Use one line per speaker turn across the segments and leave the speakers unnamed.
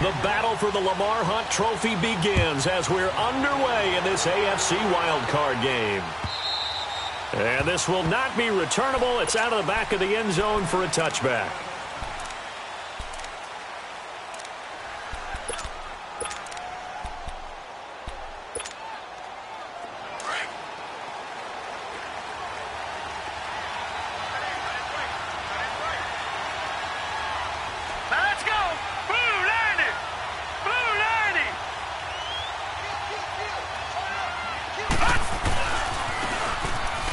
The battle for the Lamar Hunt Trophy begins as we're underway in this AFC wildcard game. And this will not be returnable. It's out of the back of the end zone for a touchback.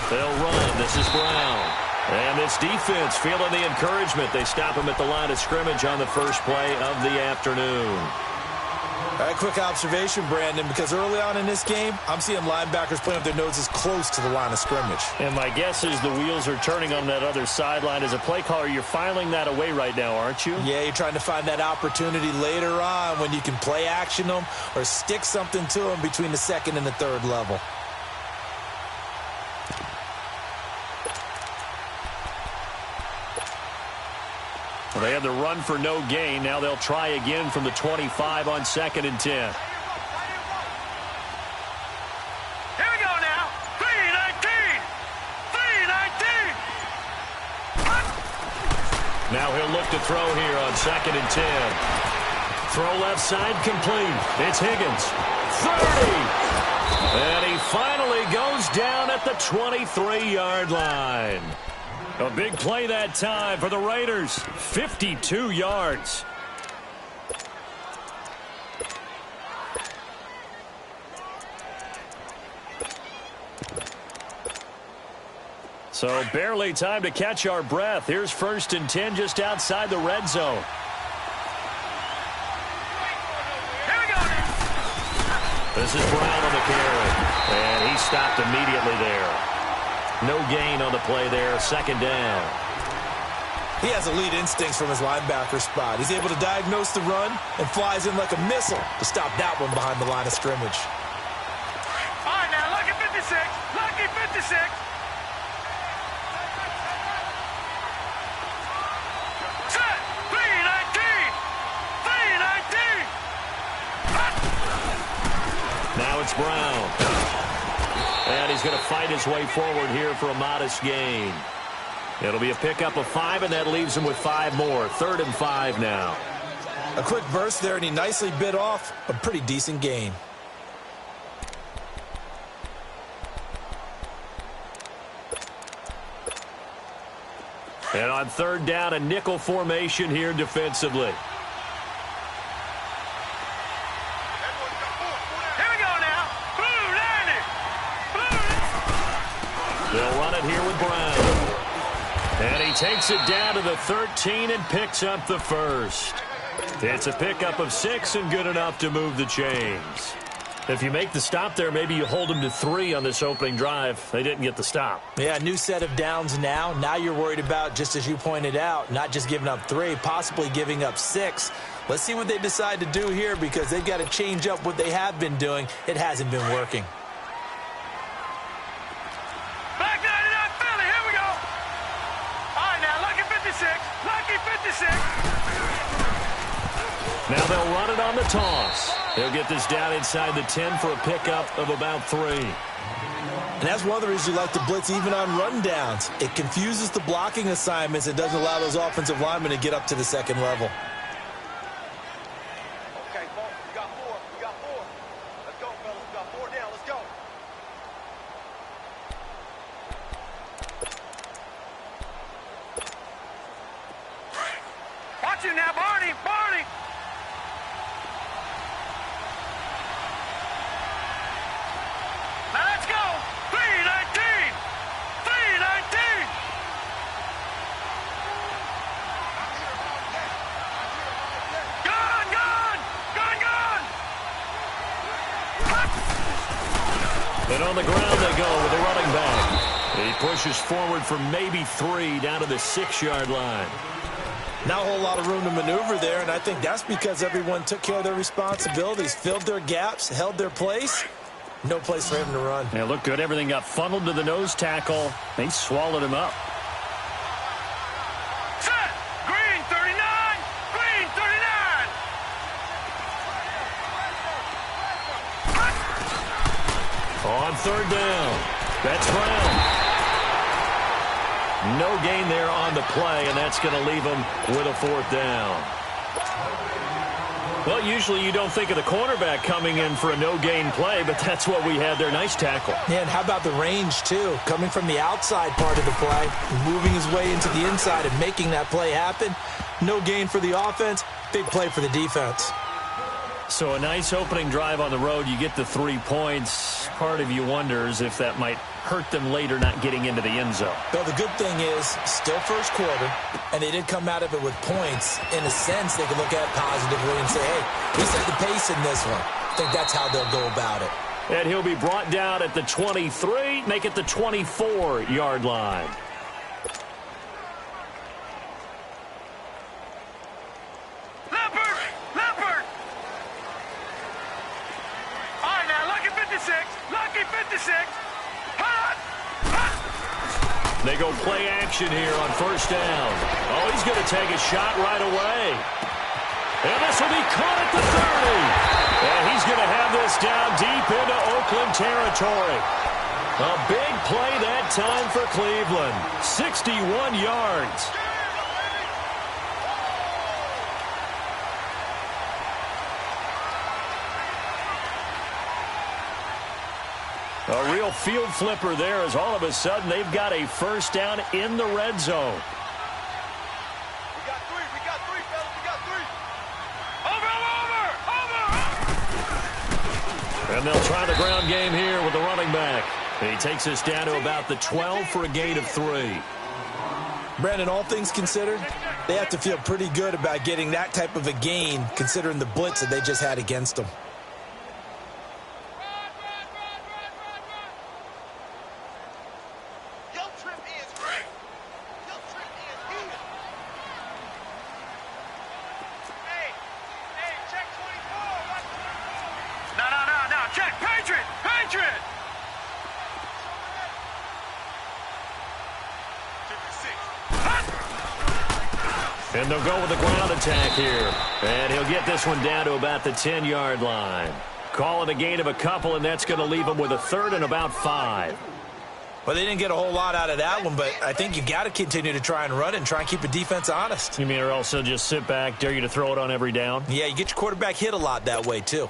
They'll run. This is Brown. And this defense feeling the encouragement. They stop him at the line of scrimmage on the first play of the afternoon.
All right, quick observation, Brandon, because early on in this game, I'm seeing linebackers playing with their noses close to the line of scrimmage.
And my guess is the wheels are turning on that other sideline. As a play caller, you're filing that away right now, aren't you?
Yeah, you're trying to find that opportunity later on when you can play action them or stick something to them between the second and the third level.
Well, they had the run for no gain. Now they'll try again from the 25 on 2nd and 10.
Here we go now. 3-19. 3-19.
Now he'll look to throw here on 2nd and 10. Throw left side complete. It's Higgins. 30. And he finally goes down at the 23-yard line. A big play that time for the Raiders. 52 yards. So barely time to catch our breath. Here's 1st and 10 just outside the red zone.
Here we go now.
This is Brown on the carry. And he stopped immediately there. No gain on the play there. 2nd down.
He has elite instincts from his linebacker spot. He's able to diagnose the run and flies in like a missile to stop that one behind the line of scrimmage.
All right, now, lucky 56. Lucky 56. Set. 3-19. 3-19.
Now it's Brown. And he's going to fight his way forward here for a modest gain. It'll be a pickup of 5, and that leaves him with 5 more. 3rd and 5 now.
A quick burst there, and he nicely bit off a pretty decent gain.
And on 3rd down, a nickel formation here defensively. They'll run it here with Brown. And he takes it down to the 13 and picks up the first. It's a pickup of 6 and good enough to move the chains. If you make the stop there, maybe you hold them to 3 on this opening drive. They didn't get the stop.
Yeah, new set of downs now. Now you're worried about, just as you pointed out, not just giving up 3, possibly giving up 6. Let's see what they decide to do here because they've got to change up what they have been doing. It hasn't been working.
Back 99 Philly, here we go. All right, now, lucky 56. Lucky 56.
Now they'll run it on the toss. They'll get this down inside the 10 for a pickup of about 3.
And that's one of the reasons you like to blitz even on rundowns. It confuses the blocking assignments. It doesn't allow those offensive linemen to get up to the second level.
Okay, folks, we got 4. We got 4. Let's go, fellas. We got 4 down. Let's go. Watch it now, Barney. Barney. Now let's go. 3-19. 3-19. Gone, gone. Gone, gone.
And on the ground they go with a running back. He pushes forward for maybe 3 down to the 6-yard line.
Not a whole lot of room to maneuver there, and I think that's because everyone took care of their responsibilities, filled their gaps, held their place. No place for him to run.
Yeah, looked good. Everything got funneled to the nose tackle. They swallowed him up.
Set. Green 39. Green 39.
On third down. That's Brown. No gain there on the play, and that's going to leave him with a fourth down. Well, usually you don't think of the cornerback coming in for a no-gain play, but that's what we had there. Nice tackle.
Yeah, and how about the range, too? Coming from the outside part of the play, moving his way into the inside and making that play happen. No gain for the offense, big play for the defense.
So a nice opening drive on the road. You get the 3 points. Part of you wonders if that might hurt them later not getting into the end zone.
Though the good thing is, still first quarter, and they did come out of it with points. In a sense, they can look at it positively and say, hey, we set the pace in this one. I think that's how they'll go about it.
And he'll be brought down at the 23, make it the 24-yard line.
Leopard! All right, now, lucky 56. Lucky 56.
They go play action here on first down. Oh, he's going to take a shot right away. And this will be caught at the 30. And he's going to have this down deep into Oakland territory. A big play that time for Cleveland. 61 yards. A real field flipper there as all of a sudden they've got a first down in the red zone.
We got three, fellas, we got three. Over.
And they'll try the ground game here with the running back. He takes us down to about the 12 for a gain of 3.
Brandon, all things considered, they have to feel pretty good about getting that type of a gain considering the blitz that they just had against them.
And they'll go with the ground attack here. And he'll get this one down to about the 10-yard line. Call it a gain of a couple, and that's going to leave him with a third and about 5.
Well, they didn't get a whole lot out of that one, but I think you got to continue to try and run it and try and keep the defense honest.
You mean or also just sit back, dare you to throw it on every down?
Yeah, you get your quarterback hit a lot that way, too.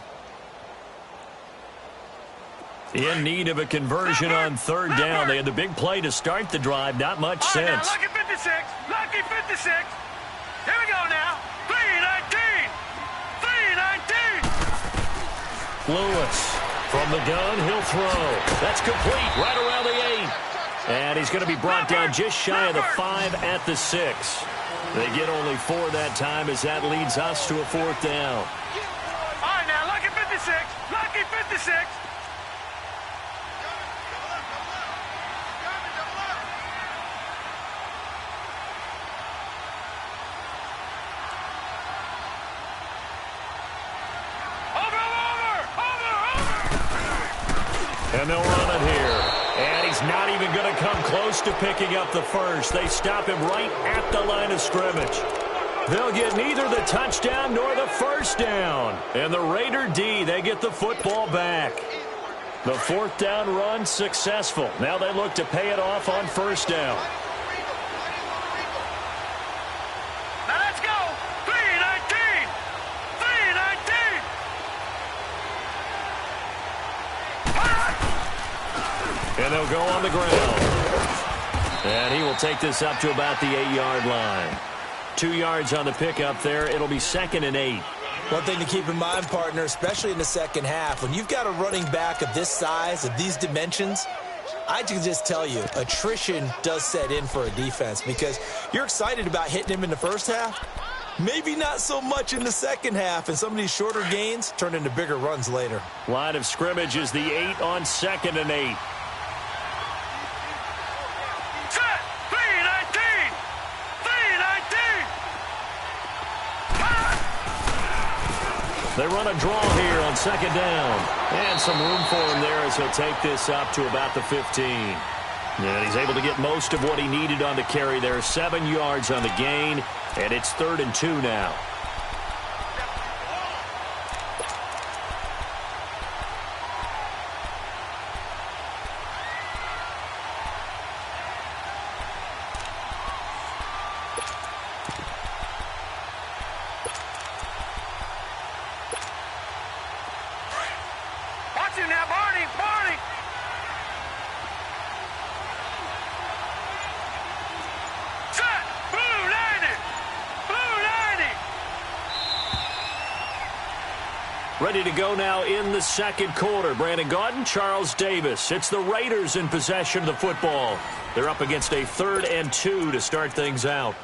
In need of a conversion on third down. They had the big play to start the drive. Not much sense.
Lucky 56. Lucky 56. Here we go now. 3-19. 3-19.
Lewis from the gun. He'll throw. That's complete right around the 8. And he's going to be brought down just shy of the 5 at the 6. They get only 4 that time as that leads us to a fourth down.
All right, now, lucky 56. Lucky 56.
And they'll run it here. And he's not even going to come close to picking up the first. They stop him right at the line of scrimmage. They'll get neither the touchdown nor the first down. And the Raider D, they get the football back. The fourth down run successful. Now they look to pay it off on first down.
Now let's go. 3-19. 3-19.
And they'll go on the ground. And he will take this up to about the 8-yard line. 2 yards on the pickup there. It'll be 2nd and 8.
One thing to keep in mind, partner, especially in the second half, when you've got a running back of this size, of these dimensions, I can just tell you, attrition does set in for a defense because you're excited about hitting him in the first half. Maybe not so much in the second half, and some of these shorter gains turn into bigger runs later.
Line of scrimmage is the 8 on 2nd and 8.
Set. 3-19. 3-19.
They run a draw here on 2nd down. And some room for him there as he'll take this up to about the 15. And he's able to get most of what he needed on the carry there. 7 yards on the gain. And it's 3rd and 2 now.
Ready to go now in the second quarter. Brandon Gaudin, Charles Davis. It's the Raiders in possession of the football. They're up against a 3rd and 2 to start things out.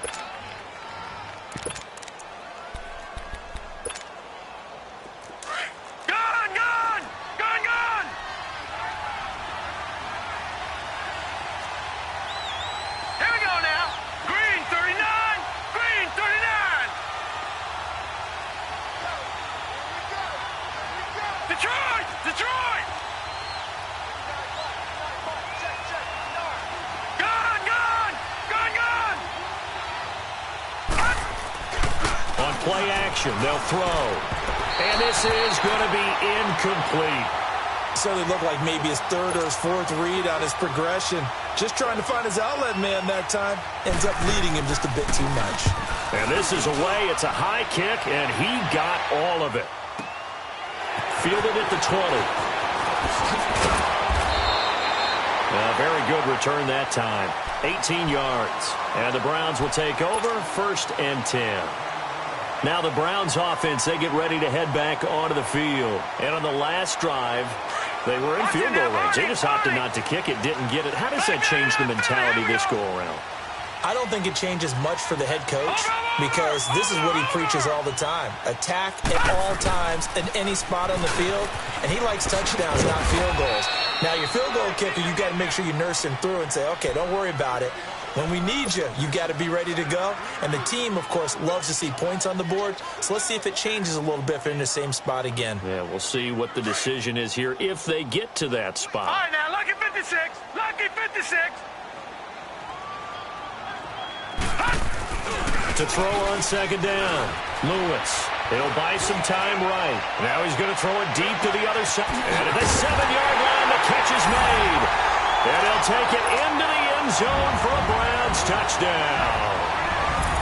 Play action, they'll throw. And this is going to be incomplete.
Certainly looked like maybe his 3rd or his 4th read on his progression. Just trying to find his outlet man that time. Ends up leading him just a bit too much.
And this is away. It's a high kick, and he got all of it. Fielded at the 20. A very good return that time. 18 yards. And the Browns will take over 1st and 10. Now the Browns offense, they get ready to head back onto the field. And on the last drive, they were in field goal range. They just opted not to kick it, didn't get it. How does that change the mentality this go around?
I don't think it changes much for the head coach because this is what he preaches all the time. Attack at all times in any spot on the field, and he likes touchdowns, not field goals. Now, your field goal kicker, you got to make sure you nurse him through and say, okay, don't worry about it. When we need you, you got to be ready to go. And the team, of course, loves to see points on the board. So let's see if it changes a little bit if they're in the same spot again.
Yeah, we'll see what the decision is here if they get to that spot.
All right, now, lucky 56. Lucky 56.
To throw on 2nd down. Lewis. He'll buy some time right. Now he's going to throw it deep to the other side. And at the 7-yard line, the catch is made. And he'll take it into the end zone for a Browns touchdown.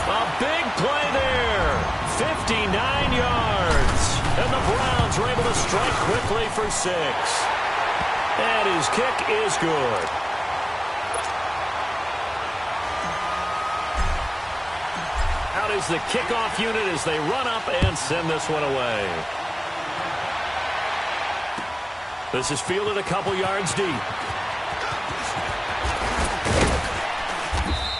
A big play there. 59 yards. And the Browns are able to strike quickly for 6. And his kick is good. Out is the kickoff unit as they run up and send this one away. This is fielded a couple yards deep.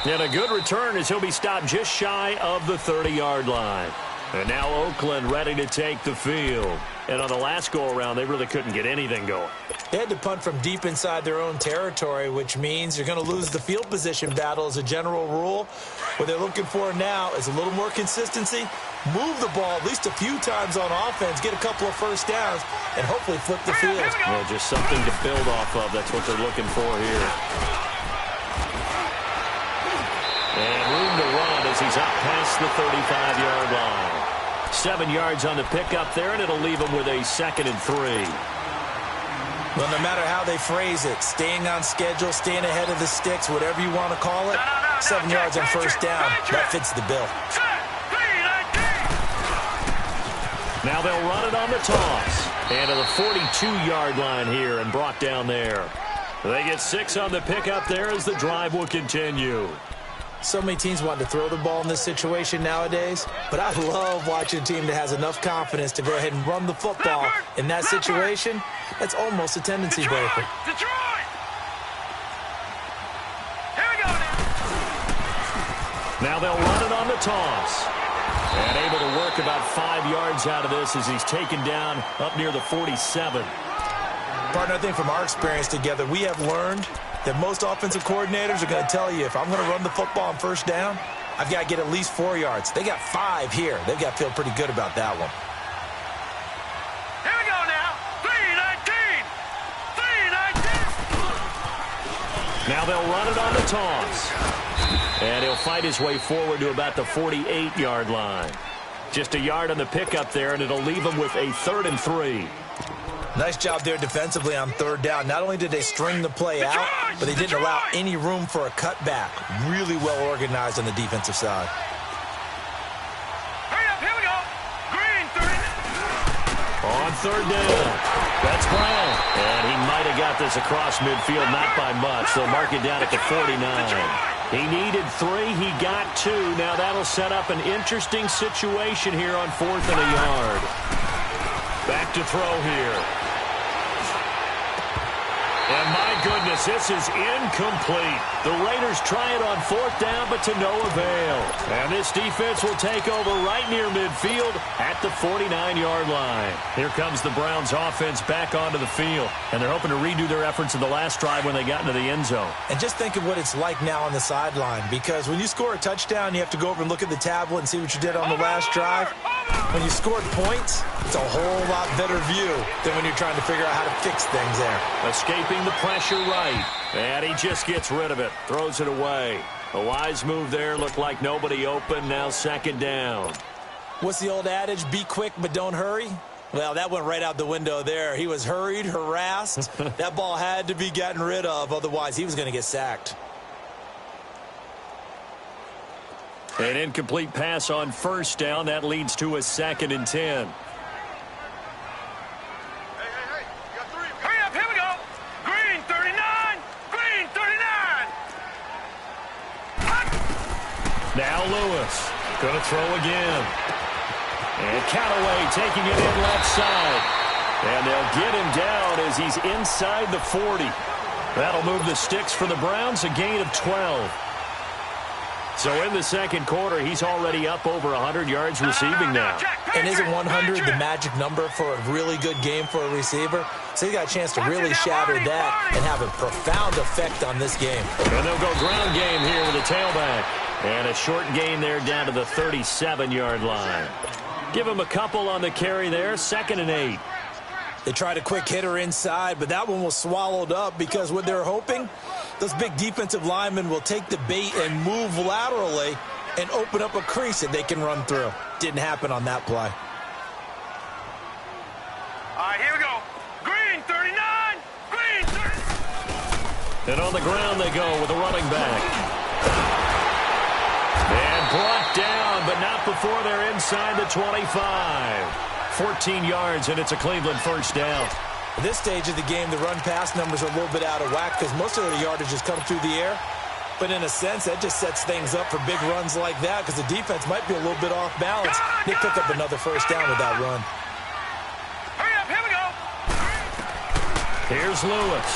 And a good return as he'll be stopped just shy of the 30-yard line. And now Oakland ready to take the field. And on the last go-around, they really couldn't get anything going.
They had to punt from deep inside their own territory, which means you're going to lose the field position battle as a general rule. What they're looking for now is a little more consistency, move the ball at least a few times on offense, get a couple of first downs, and hopefully flip the field.
Yeah, just something to build off of. That's what they're looking for here. And room to run as he's up past the 35-yard line. 7 yards on the pickup there, and it'll leave him with a 2nd and 3.
Well, no matter how they phrase it, staying on schedule, staying ahead of the sticks, whatever you want to call it, 7 yards on first down, that fits the bill.
Now they'll run it on the toss. And to the 42-yard line here and brought down there. They get 6 on the pickup there as the drive will continue.
So many teams want to throw the ball in this situation nowadays, but I love watching a team that has enough confidence to go ahead and run the football. In that situation, that's almost a tendency breaker.
Detroit! Here we go
now they'll run it on the toss. And able to work about 5 yards out of this as he's taken down up near the 47.
Partner, I think from our experience together, we have learned that most offensive coordinators are going to tell you, if I'm going to run the football on first down, I've got to get at least 4 yards. They got 5 here. They've got to feel pretty good about that one.
Here we go now. 3-19. 3-19.
Now they'll run it on the toss. And he'll fight his way forward to about the 48-yard line. Just a yard on the pickup there, and it'll leave him with a 3rd and 3.
Nice job there defensively on 3rd down. Not only did they string the play out, but they didn't allow any room for a cutback. Really well organized on the defensive side.
Hurry up, here we go. Green, 30.
On 3rd down. That's Brown. And he might have got this across midfield, not by much. They'll mark it down at the 49. He needed 3. He got 2. Now that'll set up an interesting situation here on 4th and a yard. Back look to throw here. And my goodness, this is incomplete. The Raiders try it on 4th down, but to no avail. And this defense will take over right near midfield at the 49-yard line. Here comes the Browns offense back onto the field. And they're hoping to redo their efforts in the last drive when they got into the end zone.
And just think of what it's like now on the sideline, because when you score a touchdown, you have to go over and look at the tablet and see what you did on the last drive. When you scored points, it's a whole lot better view than when you're trying to figure out how to fix things there.
Escaping the pressure right. And he just gets rid of it. Throws it away. A wise move there. Looked like nobody open. Now 2nd down.
What's the old adage? Be quick, but don't hurry. Well, that went right out the window there. He was hurried, harassed. That ball had to be gotten rid of. Otherwise, he was going to get sacked.
An incomplete pass on 1st down. That leads to a 2nd and 10.
Hurry up, here we go. Green 39. Green 39.
Now Lewis. Going to throw again. And Callaway taking it in left side. And they'll get him down as he's inside the 40. That'll move the sticks for the Browns, a gain of 12. So in the 2nd quarter, he's already up over 100 yards receiving now.
And isn't 100 the magic number for a really good game for a receiver? So he got a chance to really shatter that and have a profound effect on this game.
And they'll go ground game here with a tailback. And a short gain there down to the 37-yard line. Give him a couple on the carry there, 2nd and 8.
They tried a quick hitter inside, but that one was swallowed up because what they're hoping, those big defensive linemen will take the bait and move laterally and open up a crease that they can run through. Didn't happen on that play.
All right, here we go. Green 39. Green 39.
And on the ground they go with a running back. And brought down, but not before they're inside the 25. 14 yards, and it's a Cleveland 1st down.
At this stage of the game, the run-pass numbers are a little bit out of whack because most of the yardage is coming through the air. But in a sense, that just sets things up for big runs like that because the defense might be a little bit off balance. They pick up another 1st down with that run.
Hurry up, here we go.
Here's Lewis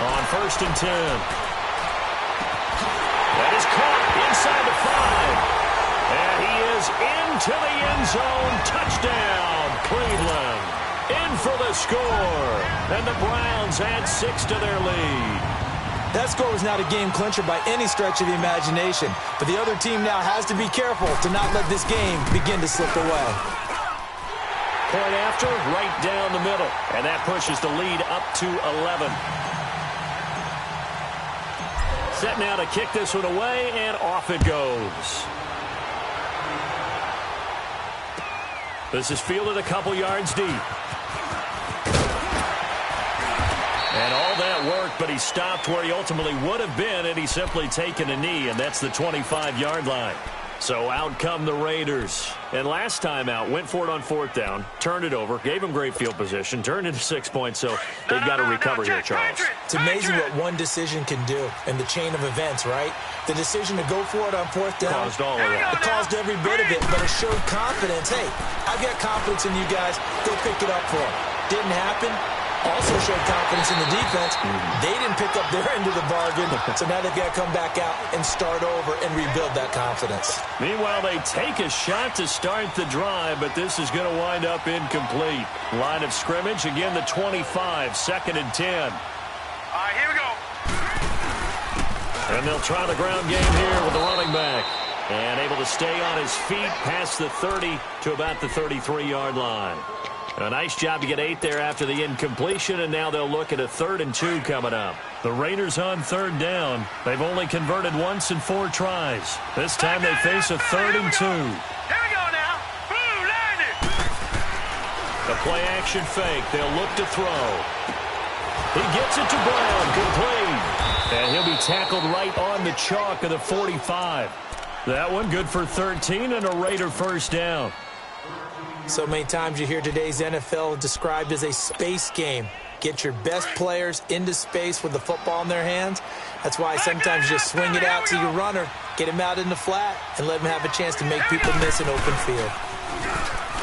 on 1st and 10. That is caught inside the 5. And he is into the end zone. Touchdown, Cleveland. In for the score. And the Browns add 6 to their lead.
That score was not a game clincher by any stretch of the imagination. But the other team now has to be careful to not let this game begin to slip away.
Point after, right down the middle. And that pushes the lead up to 11. Set now to kick this one away, and off it goes. This is fielded a couple yards deep. And all that worked, but he stopped where he ultimately would have been, and he's simply taken a knee, and that's the 25-yard line. So out come the Raiders. And last time out, went for it on 4th down, turned it over, gave him great field position, turned into 6 points, so they've got to recover here, Charles.
It's amazing what one decision can do in the chain of events, right? The decision to go for it on 4th down.
Caused all of that.
It caused every bit of it, but it showed confidence. Hey, I've got confidence in you guys. Go pick it up for them. Didn't happen. Also showed confidence in the defense. They didn't pick up their end of the bargain, so now they've got to come back out and start over and rebuild that confidence.
Meanwhile, they take a shot to start the drive, but this is going to wind up incomplete. Line of scrimmage, again the 25, 2nd and 10.
All right, here we go.
And they'll try the ground game here with the running back. And able to stay on his feet past the 30 to about the 33-yard line. A nice job to get 8 there after the incompletion, and now they'll look at a 3rd and 2 coming up. The Raiders on 3rd down. They've only converted once in 4 tries. This time they face a 3rd and 2.
Here we go now. Blue, line it.
The play-action fake. They'll look to throw. He gets it to Brown, complete. And he'll be tackled right on the chalk of the 45. That one good for 13 and a Raider 1st down.
So many times you hear today's NFL described as a space game. Get your best players into space with the football in their hands. That's why sometimes you just swing it out to your runner, get him out in the flat, and let him have a chance to make people miss an open field.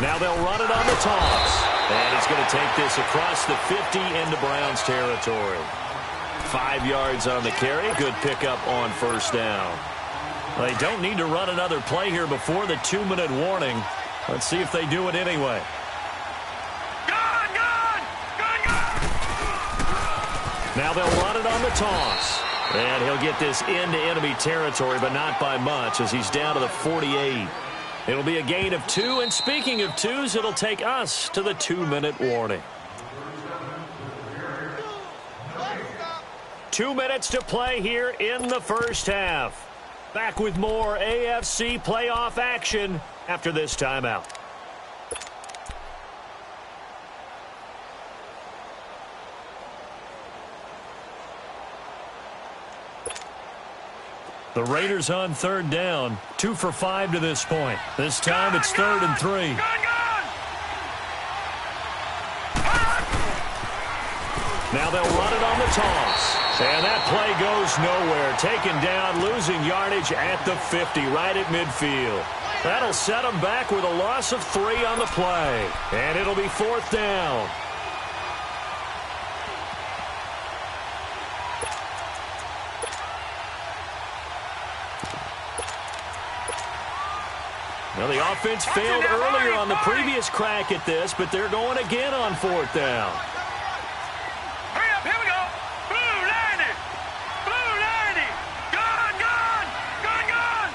Now they'll run it on the toss. And he's going to take this across the 50 into Browns territory. 5 yards on the carry. Good pickup on first down. They don't need to run another play here before the 2-minute warning. Let's see if they do it anyway. Now they'll run it on the toss. And he'll get this into enemy territory, but not by much as he's down to the 48. It'll be a gain of 2, and speaking of 2s, it'll take us to the 2-minute warning. 2 minutes to play here in the first half. Back with more AFC playoff action after this timeout. The Raiders on third down, 2 for 5 to this point. This time it's 3rd and 3. Now they'll run it on the toss. And that play goes nowhere. Taken down, losing yardage at the 50, right at midfield. That'll set them back with a loss of 3 on the play. And it'll be 4th down. Well, the offense failed earlier on the previous crack at this, but they're going again on 4th down.
Hurry up, here we go. Blue 90. Blue 90. Gun, gun. Gun, gun.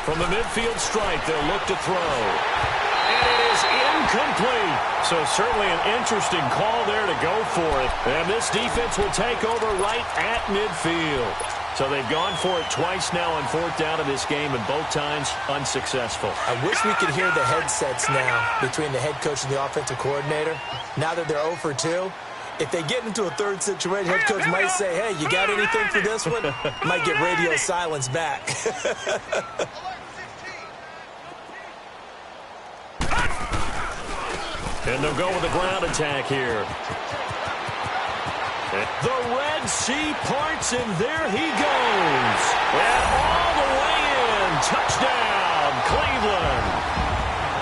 From the midfield stripe, they'll look to throw. And it is incomplete. So certainly an interesting call there to go for it. And this defense will take over right at midfield. So they've gone for it twice now on 4th down in this game, and both times unsuccessful.
I wish we could hear the headsets now between the head coach and the offensive coordinator. Now that they're 0 for 2, if they get into a third situation, head coach might say, hey, you got anything for this one? Might get radio silence back.
And they'll go with a ground attack here. The Red Sea parts, and there he goes. And all the way in. Touchdown, Cleveland.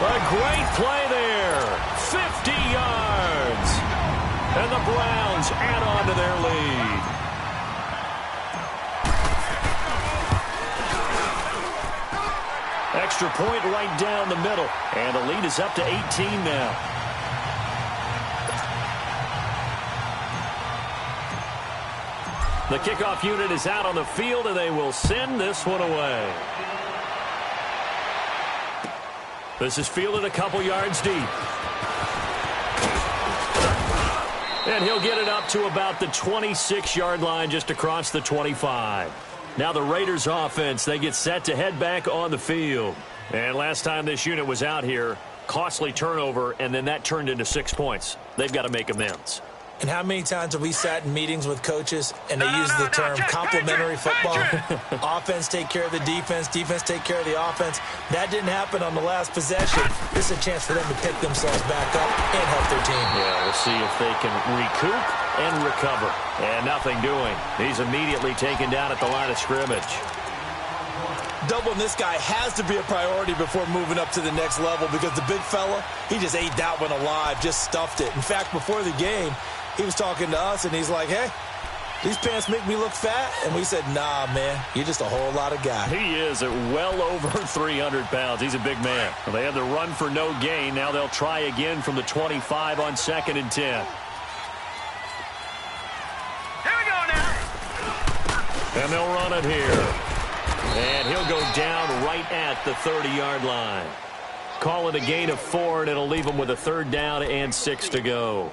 A great play there. 50 yards. And the Browns add on to their lead. Extra point right down the middle. And the lead is up to 18 now. The kickoff unit is out on the field, and they will send this one away. This is fielded a couple yards deep. And he'll get it up to about the 26-yard line, just across the 25. Now the Raiders offense, they get set to head back on the field. And last time this unit was out here, costly turnover, and then that turned into 6 points. They've got to make amends.
And how many times have we sat in meetings with coaches and they use the term complementary football? Offense take care of the defense, defense take care of the offense. That didn't happen on the last possession. This is a chance for them to pick themselves back up and help their team.
Yeah, we'll see if they can recoup and recover. And nothing doing. He's immediately taken down at the line of scrimmage.
Doubling this guy has to be a priority before moving up to the next level, because the big fella, he just ate that one alive, just stuffed it. In fact, before the game, he was talking to us, and he's like, hey, these pants make me look fat. And we said, nah, man, you're just a whole lot of guy.
He is at well over 300 pounds. He's a big man. Well, they had the run for no gain. Now they'll try again from the 25 on 2nd and 10.
Here we go now.
And they'll run it here. And he'll go down right at the 30-yard line. Call it a gain of 4, and it'll leave him with a 3rd down and 6 to go.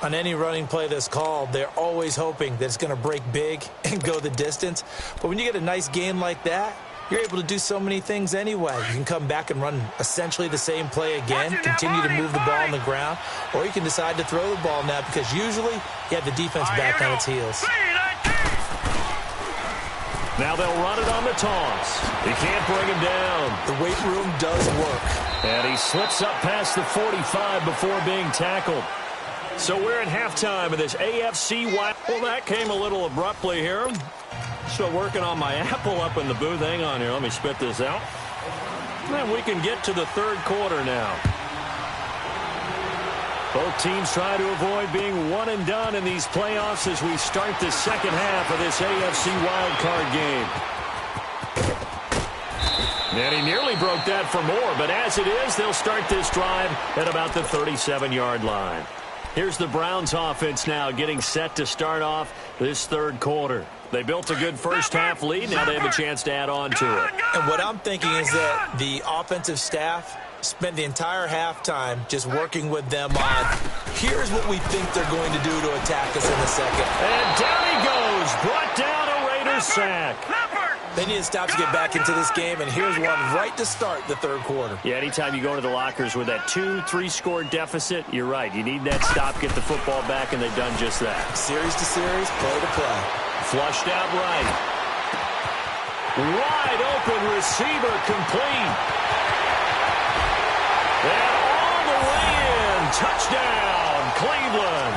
On any running play that's called, they're always hoping that it's going to break big and go the distance. But when you get a nice game like that, you're able to do so many things anyway. You can come back and run essentially the same play again, continue to move the ball on the ground, or you can decide to throw the ball now, because usually you have the defense back on its heels.
Now they'll run it on the toss. He can't bring him down.
The weight room does work.
And he slips up past the 45 before being tackled. So we're at halftime of this AFC West.
Well, that came a little abruptly here. Still working on my apple up in the booth. Hang on here. Let me spit this out. And we can get to the third quarter now. Both teams try to avoid being one and done in these playoffs as we start the second half of this AFC wildcard game. And he nearly broke that for more, but as it is, they'll start this drive at about the 37-yard line. Here's the Browns offense now getting set to start off this third quarter. They built a good first-half lead. Now they have a chance to add on to it.
And what I'm thinking is that the offensive staff spent the entire halftime just working with them on, here's what we think they're going to do to attack us in the second.
And down he goes. Brought down a Raiders sack.
They need to stop to get back into this game, and here's one right to start the third quarter.
Yeah, anytime you go to the lockers with that 2-3 score deficit, you're right. You need that stop, get the football back, and they've done just that.
Series to series, play to play.
Flushed out right. Wide open receiver complete. And all the way in. Touchdown, Cleveland.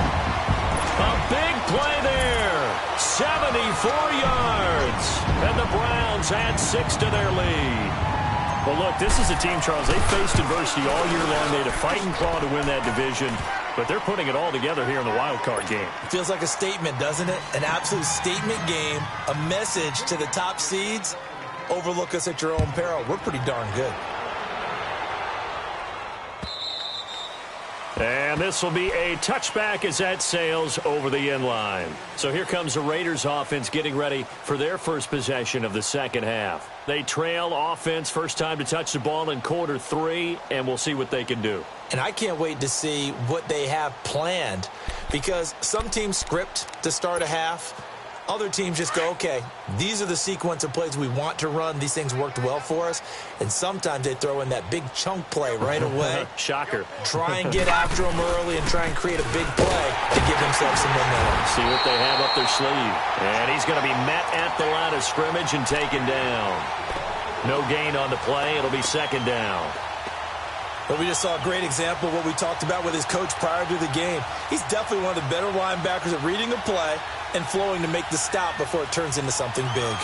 A big play there. 74 yards. And the Browns add 6 to their lead. Well, look, this is a team, Charles, they faced adversity all year long. They had to fight and claw to win that division. But they're putting it all together here in the wild card game.
Feels like a statement, doesn't it? An absolute statement game. A message to the top seeds. Overlook us at your own peril. We're pretty darn good.
And this will be a touchback as that sails over the end line. So here comes the Raiders offense getting ready for their first possession of the second half. They trail offense, first time to touch the ball in quarter 3, and we'll see what they can do.
And I can't wait to see what they have planned, because some teams script to start a half. Other teams just go, okay, these are the sequence of plays we want to run. These things worked well for us. And sometimes they throw in that big chunk play right away.
Shocker.
Try and get after them early and try and create a big play to give themselves some momentum.
See what they have up their sleeve. And he's going to be met at the line of scrimmage and taken down. No gain on the play. It'll be second down.
But we just saw a great example of what we talked about with his coach prior to the game. He's definitely one of the better linebackers at reading a play and flowing to make the stop before it turns into something big.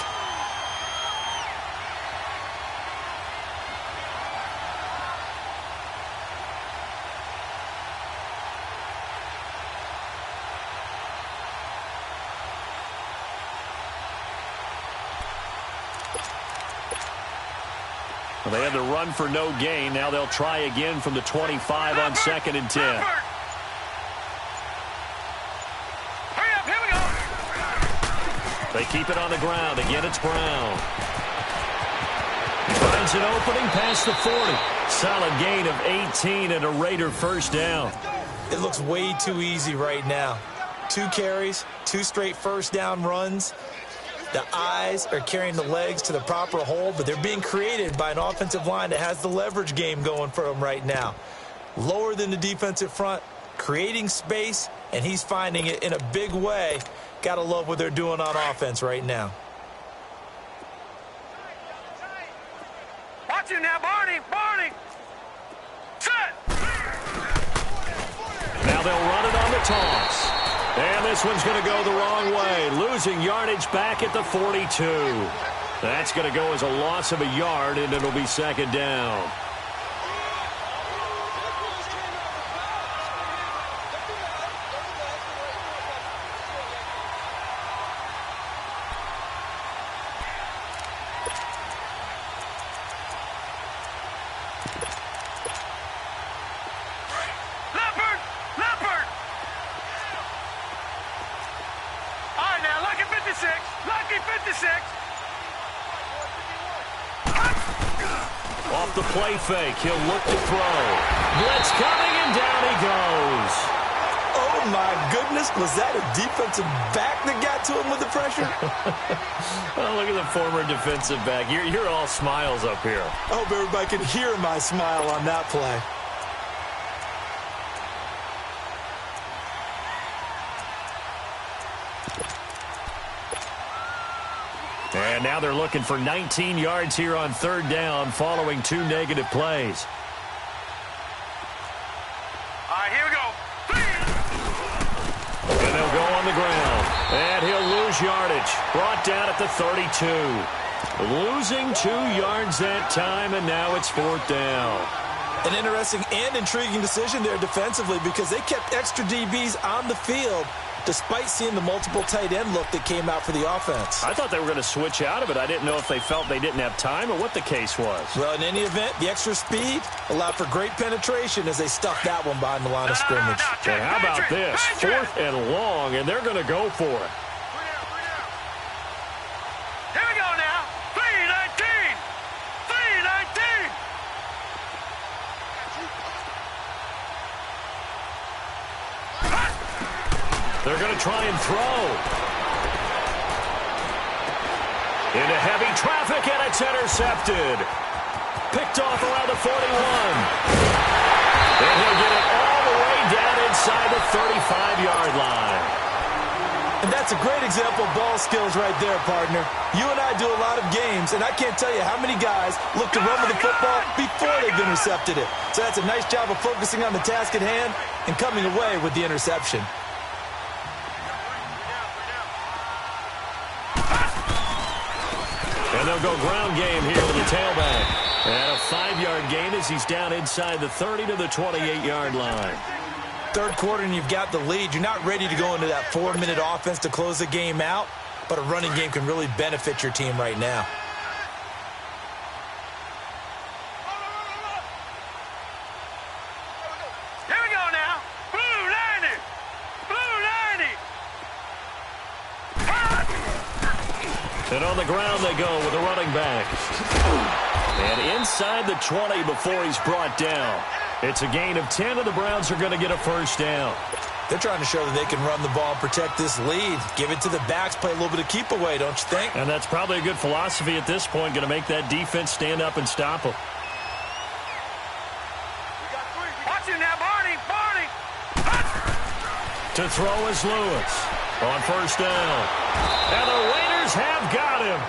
Well, they had the run for no gain. Now they'll try again from the 25 on 2nd and 10. They keep it on the ground. Again, it's Brown. He finds an opening past the 40. Solid gain of 18 and a Raider first down.
It looks way too easy right now. 2 carries, 2 straight first down runs. The eyes are carrying the legs to the proper hole, but they're being created by an offensive line that has the leverage game going for them right now. Lower than the defensive front, creating space, and he's finding it in a big way. Got to love what they're doing on offense right now.
Watch it now, Barney. Barney. Set.
Now they'll run it on the toss. And this one's going to go the wrong way. Losing yardage back at the 42. That's going to go as a loss of a yard, and it'll be second down. Off the play fake, he'll look to throw. Blitz coming, and down he goes.
Oh, my goodness. Was that a defensive back that got to him with the pressure?
Oh, look at the former defensive back. You're all smiles up here.
I hope everybody can hear my smile on that play.
And now they're looking for 19 yards here on third down following 2 negative plays.
All right, here we go.
And they'll go on the ground. And he'll lose yardage. Brought down at the 32.
Losing 2 yards that time, and now it's 4th down.
An interesting and intriguing decision there defensively because they kept extra DBs on the field despite seeing the multiple tight end look that came out for the offense.
I thought they were going to switch out of it. I didn't know if they felt they didn't have time or what the case was.
Well, in any event, the extra speed allowed for great penetration as they stuffed that one behind the line of scrimmage.
And how about this? 4th and long, and they're going to go for it.
Here we go now. 3-19. 3-19.
They're going to try and throw. Into heavy traffic, and it's intercepted. Picked off around the 41. And he'll get it all the way down inside the 35-yard line.
And that's a great example of ball skills right there, partner. You and I do a lot of games, and I can't tell you how many guys look to run with the football before they've intercepted it. So that's a nice job of focusing on the task at hand and coming away with the interception.
And they'll go ground game here with the tailback. And a 5-yard gain as he's down inside the 30 to the 28-yard line.
Third quarter and you've got the lead. You're not ready to go into that 4-minute offense to close the game out, but a running game can really benefit your team right now.
Here we go now. Blue 90. Blue 90.
And on the ground they go with a running back. And inside the 20 before he's brought down. It's a gain of 10, and the Browns are going to get a first down.
They're trying to show that they can run the ball and protect this lead. Give it to the backs, play a little bit of keep away, don't you think?
And that's probably a good philosophy at this point, going to make that defense stand up and stop them.
Watch him now, Barney. Barney.
To throw is Lewis on first down. And the Raiders have got him.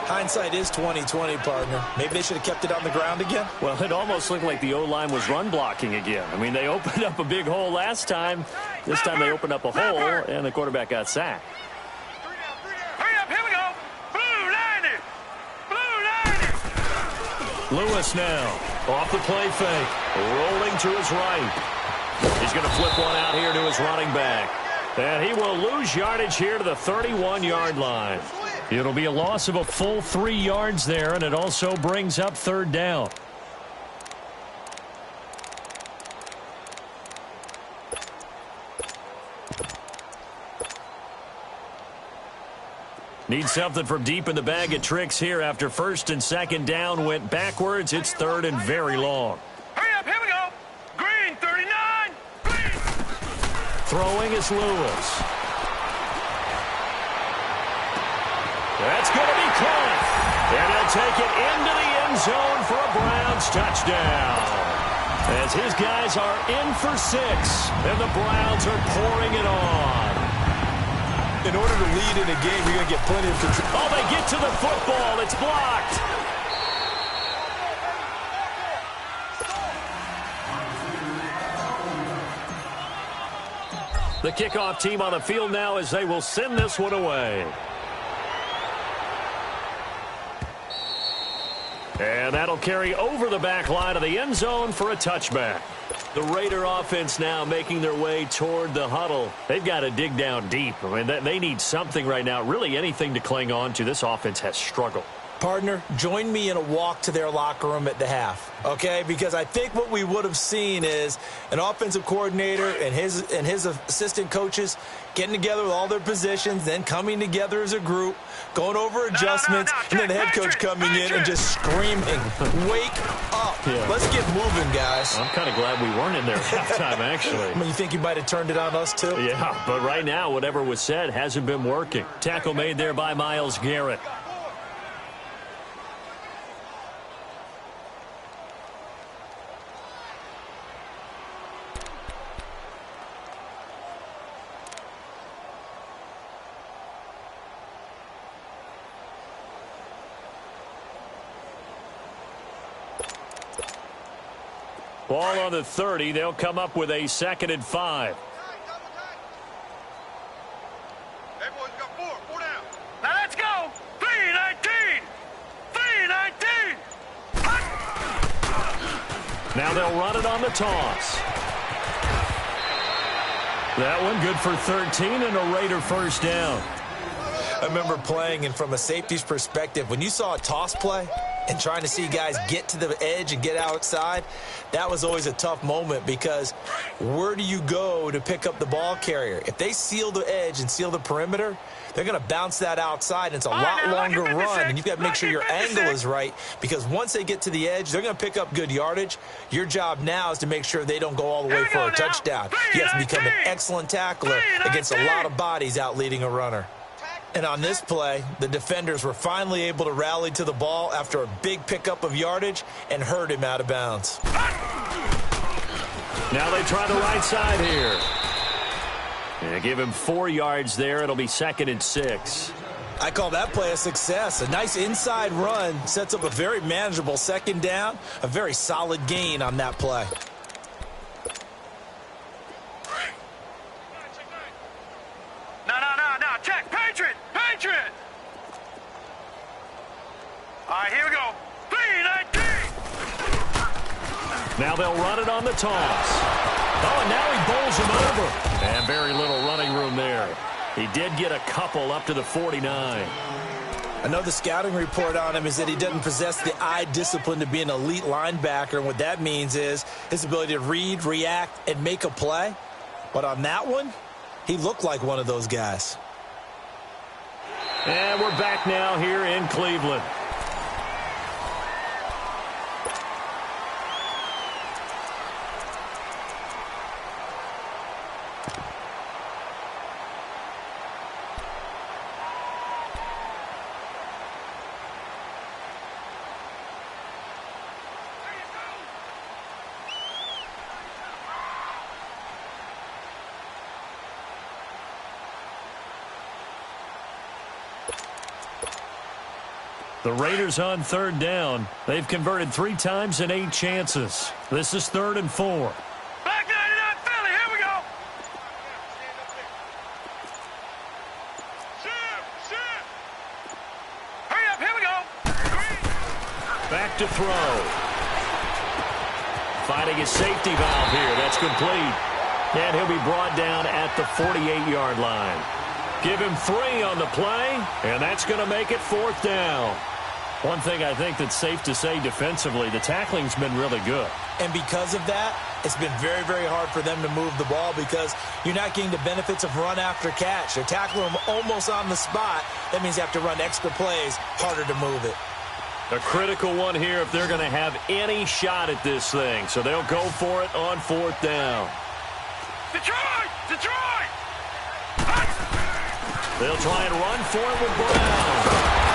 Hindsight is 20/20, partner. Maybe they should have kept it on the ground again.
Well, it almost looked like the O-line was run blocking again. I mean, they opened up a big hole last time. This time they opened up a hole, and the quarterback got sacked.
Hurry up, here we go. Blue 90. Blue 90.
Lewis now off the play fake. Rolling to his right. He's going to flip one out here to his running back. And he will lose yardage here to the 31-yard line. It'll be a loss of a full 3 yards there, and it also brings up third down. Need something from deep in the bag of tricks here after first and second down went backwards. It's third and very long.
Hurry up, here we go. Green 39. Green.
Throwing is Lewis. That's going to be caught. And he'll take it into the end zone for a Browns touchdown. As his guys are in for 6, and the Browns are pouring it on.
In order to lead in a game, you're going to get plenty of control.
Oh, they get to the football. It's blocked. The kickoff team on the field now as they will send this one away. And that'll carry over the back line of the end zone for a touchback. The Raider offense now making their way toward the huddle. They've got to dig down deep. I mean, they need something right now, really anything to cling on to. This offense has struggled.
Partner, join me in a walk to their locker room at the half, okay? Because I think what we would have seen is an offensive coordinator and his assistant coaches getting together with all their positions, then coming together as a group, going over adjustments, and then the head coach coming in and just screaming, wake up. Yeah. Let's get moving, guys.
I'm kind of glad we weren't in there at halftime, actually.
I mean, you think you might have turned it on us, too?
Yeah, but right now, whatever was said hasn't been working. Tackle made there by Myles Garrett. Ball on the 30. They'll come up with a 2nd and 5.
Hey, boys, got 4 down. Now let's go. 3-19.
Now they'll run it on the toss. That one good for 13 and a Raider first down.
I remember playing, and from a safety's perspective, when you saw a toss play and trying to see guys get to the edge and get outside, that was always a tough moment because where do you go to pick up the ball carrier? If they seal the edge and seal the perimeter, they're going to bounce that outside, and it's a lot longer run, and you've got to make sure your angle is right because once they get to the edge, they're going to pick up good yardage. Your job now is to make sure they don't go all the way for a touchdown. You have to become an excellent tackler against a lot of bodies out leading a runner. And on this play, the defenders were finally able to rally to the ball after a big pickup of yardage and hurt him out of bounds.
Now they try the right side here. And give him 4 yards there. It'll be 2nd and 6.
I call that play a success. A nice inside run sets up a very manageable 2nd down, a very solid gain on that play.
No, check, Patriot! All right, here we go. 3-19!
Now they'll run it on the toss. Oh, and now he bowls him over. And very little running room there. He did get a couple up to the 49.
I know the scouting report on him is that he doesn't possess the eye discipline to be an elite linebacker, and what that means is his ability to read, react, and make a play. But on that one, he looked like one of those guys.
And we're back now here in Cleveland. The Raiders on 3rd down. They've converted 3 times in 8 chances. This is 3rd and 4.
Back 99 Philly, here we go! Shoot! Hurry up, here we go!
Back to throw. Finding a safety valve here. That's complete. And he'll be brought down at the 48-yard line. Give him 3 on the play, and that's going to make it 4th down. One thing I think that's safe to say defensively, the tackling's been really good.
And because of that, it's been very, very hard for them to move the ball because you're not getting the benefits of run after catch. They're tackling them almost on the spot. That means you have to run extra plays, harder to move it.
A critical one here if they're going to have any shot at this thing. So they'll go for it on 4th down.
Detroit!
They'll try and run for it with Brown.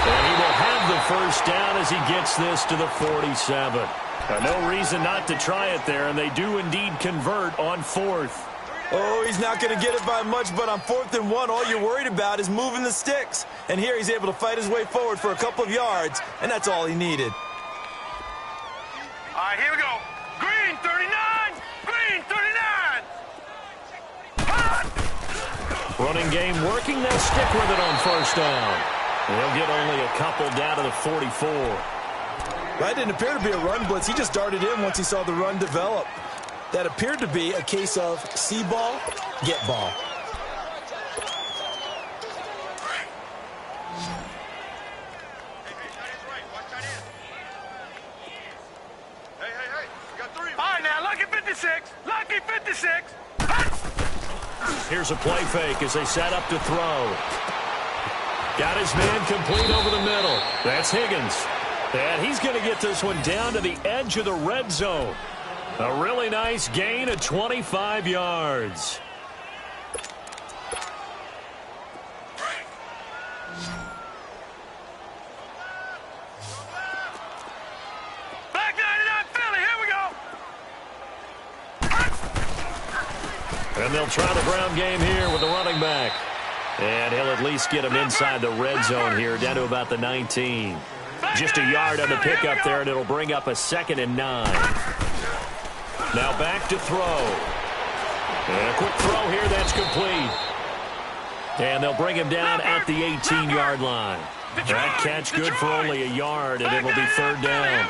And he will have the first down as he gets this to the 47. No reason not to try it there, and they do indeed convert on 4th.
Oh, he's not going to get it by much, but on 4th and 1, all you're worried about is moving the sticks. And here he's able to fight his way forward for a couple of yards, and that's all he needed.
All right, here we go. Green 39!
Running game working. They'll stick with it on 1st down. They'll get only a couple down to the 44.
That didn't appear to be a run blitz. He just darted in once he saw the run develop. That appeared to be a case of see ball, get ball.
Hey, we got 3. All right, now, lucky 56.
Here's a play fake as they set up to throw. Got his man complete over the middle. That's Higgins. And he's going to get this one down to the edge of the red zone. A really nice gain of 25 yards.
Back 99 Philly, here we go!
And they'll try the ground game here with the running back. And he'll at least get him inside the red zone here, down to about the 19. Just a yard on the pickup there, and it'll bring up a 2nd and 9. Now back to throw. And a quick throw here, that's complete. And they'll bring him down at the 18-yard line. That catch good for only a yard, and it'll be 3rd down.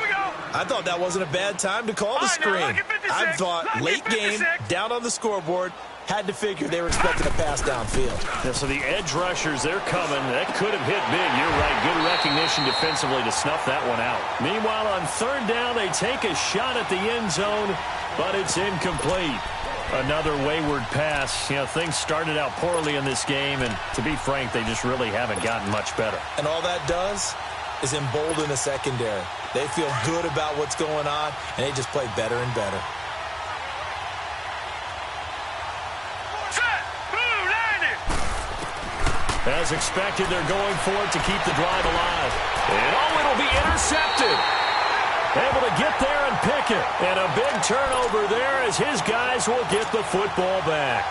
I thought that wasn't a bad time to call the screen. I thought late game, down on the scoreboard, had to figure they were expecting a pass downfield.
Yeah, so the edge rushers, they're coming. That could have hit big. You're right. Good recognition defensively to snuff that one out. Meanwhile, on third down, they take a shot at the end zone, but it's incomplete. Another wayward pass. You know, things started out poorly in this game, and to be frank, they just really haven't gotten much better. And
all that does is embolden the secondary. They feel good about what's going on, and they just play better and better.
As expected, they're going for it to keep the drive alive. And it'll be intercepted. Able to get there and pick it. And a big turnover there as his guys will get the football back.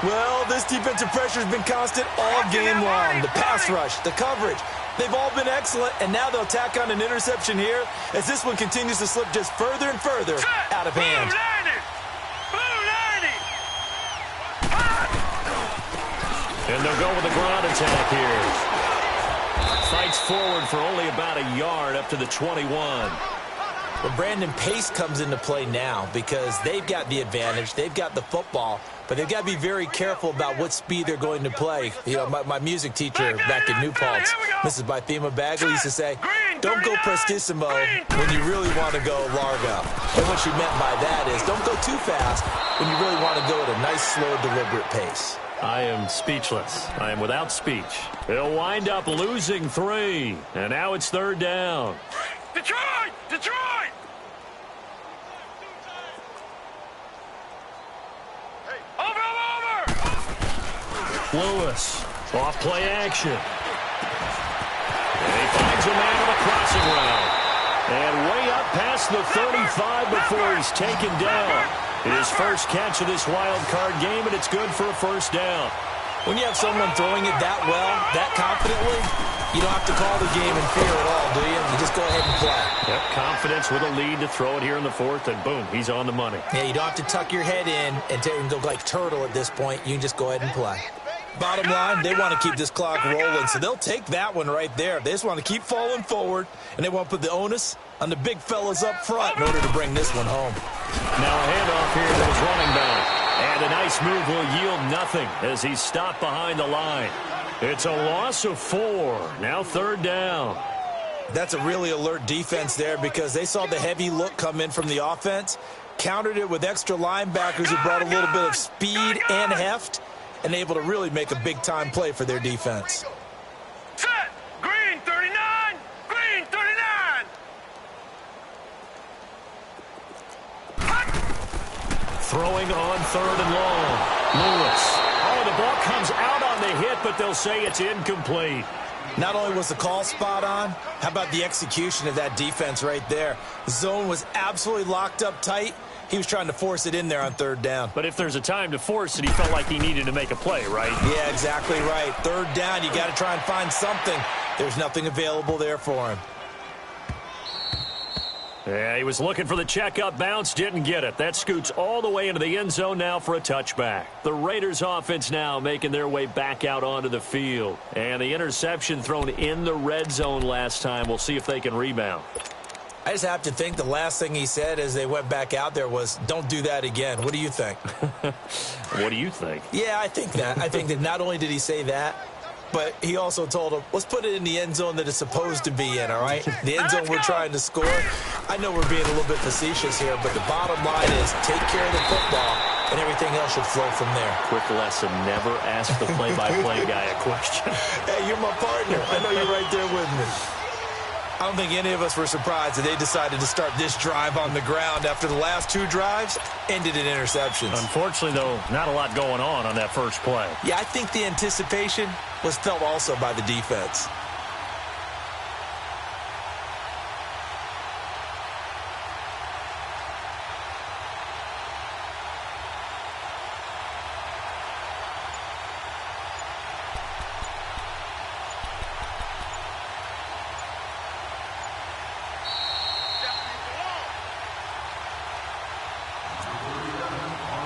Well, this defensive pressure has been constant all game long. The pass rush, the coverage, they've all been excellent, and now they'll tack on an interception here as this one continues to slip just further and further out of hand.
And they'll go with a ground attack here. Fights forward for only about a yard up to the 21.
Well, Brandon, pace comes into play now because they've got the advantage. They've got the football, but they've got to be very careful about what speed they're going to play. You know, my music teacher back in New Paltz, Mrs. Bythema Bagley, used to say, don't go prestissimo when you really want to go largo. And what she meant by that is don't go too fast when you really want to go at a nice, slow, deliberate pace.
I am speechless. I am without speech. They'll wind up losing 3. And now it's third down.
Detroit! Detroit! Over!
Lewis, off play action. And he finds a man on the crossing route. And way up past the 35 before he's taken down. His first catch of this wild card game, and it's good for a first down.
When you have someone throwing it that well, that confidently, you don't have to call the game in fear at all, do you? You just go ahead and play.
Yep, confidence with a lead to throw it here in the fourth, and boom, he's on the money.
Yeah, you don't have to tuck your head in and go like turtle at this point. You can just go ahead and play. Bottom line, they want to keep this clock rolling, so they'll take that one right there. They just want to keep falling forward, and they want to put the onus on the big fellas up front in order to bring this one home.
Now a handoff here to his running back. And a nice move will yield nothing as he's stopped behind the line. It's a loss of 4. Now third down.
That's a really alert defense there because they saw the heavy look come in from the offense, countered it with extra linebackers who brought a little bit of speed and heft, and able to really make a big-time play for their defense.
Set! Green 39! Green 39!
Throwing on third and long. Lewis. Oh, the ball comes out on the hit, but they'll say it's incomplete.
Not only was the call spot on, how about the execution of that defense right there? The zone was absolutely locked up tight. He was trying to force it in there on third down.
But if there's a time to force it, he felt like he needed to make a play, right?
Yeah, exactly right. Third down, you got to try and find something. There's nothing available there for him.
Yeah, he was looking for the checkup bounce, didn't get it. That scoots all the way into the end zone now for a touchback. The Raiders offense now making their way back out onto the field. And the interception thrown in the red zone last time. We'll see if they can rebound.
I just have to think the last thing he said as they went back out there was, don't do that again. What do you think?
What do you think?
Yeah, I think that. I think that not only did he say that, but he also told him, let's put it in the end zone that it's supposed to be in, all right? The end zone we're trying to score. I know we're being a little bit facetious here, but the bottom line is take care of the football, and everything else should flow from there.
Quick lesson, never ask the play-by-play guy a question.
Hey, you're my partner. I know you're right there with me. I don't think any of us were surprised that they decided to start this drive on the ground after the last 2 drives ended in interceptions.
Unfortunately, though, not a lot going on that first play.
Yeah, I think the anticipation was felt also by the defense.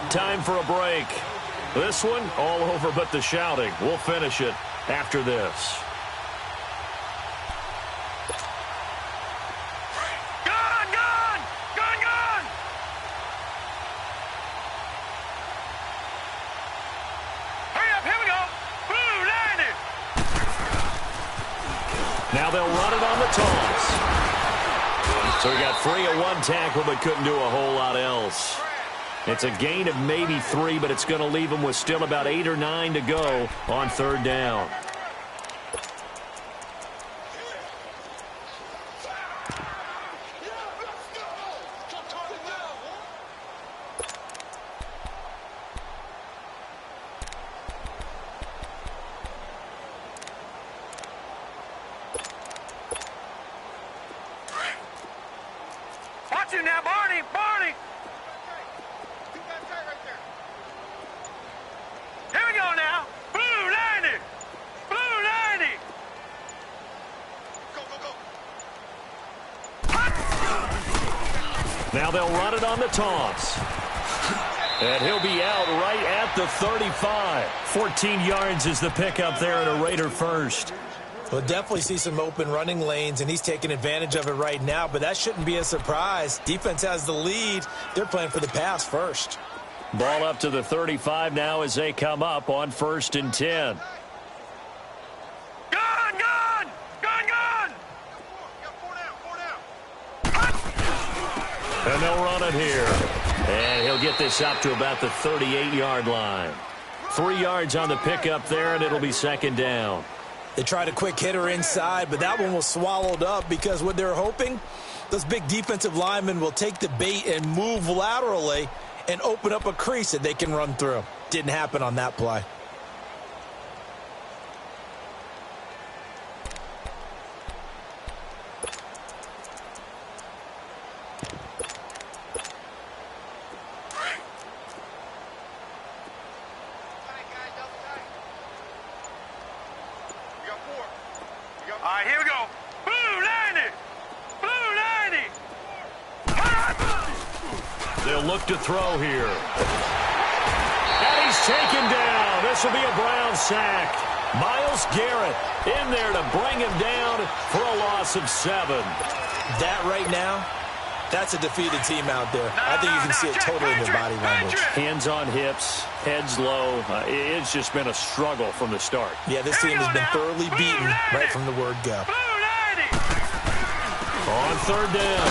Time for a break. This one, all over but the shouting. We'll finish it after this.
Go!
Now they'll run it on the toss. So he got free of one tackle but couldn't do a whole lot else. It's a gain of maybe 3, but it's going to leave him with still about 8 or 9 to go on third down.
Watch him now, Barney! Barney! Here we go now. Blue 90! Blue 90! Go, go, go.
Now they'll run it on the toss. And he'll be out right at the 35. 14 yards is the pickup there and a Raider first.
We'll definitely see some open running lanes, and he's taking advantage of it right now, but that shouldn't be a surprise. Defense has the lead. They're playing for the pass first.
Ball up to the 35 now as they come up on 1st and 10.
Gun, gun! Gun, gun!
And they'll run it here. And he'll get this up to about the 38-yard line. 3 yards on the pickup there, and it'll be 2nd down.
They tried a quick hitter inside, but that one was swallowed up because what they're hoping, those big defensive linemen will take the bait and move laterally and open up a crease that they can run through. Didn't happen on that play.
All right, here we go. Blue 90! Blue 90!
They'll look to throw here. And he's taken down. This will be a Brown sack. Myles Garrett in there to bring him down for a loss of 7.
That right now, that's a defeated team out there. I think you can see it totally in their body language.
Hands on hips, heads low. It's just been a struggle from the start.
Yeah, this team has been thoroughly beaten right from the word go.
On 3rd down,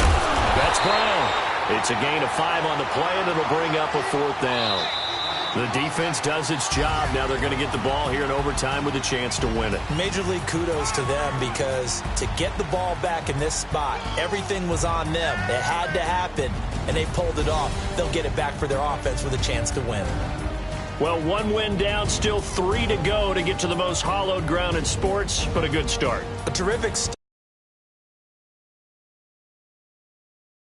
that's Brown. It's a gain of 5 on the play, and it'll bring up a 4th down. The defense does its job. Now they're going to get the ball here in overtime with a chance to win it.
Major league kudos to them because to get the ball back in this spot, everything was on them. It had to happen, and they pulled it off. They'll get it back for their offense with a chance to win.
Well, 1 win down, still 3 to go to get to the most hallowed ground in sports, but a good start.
A terrific start.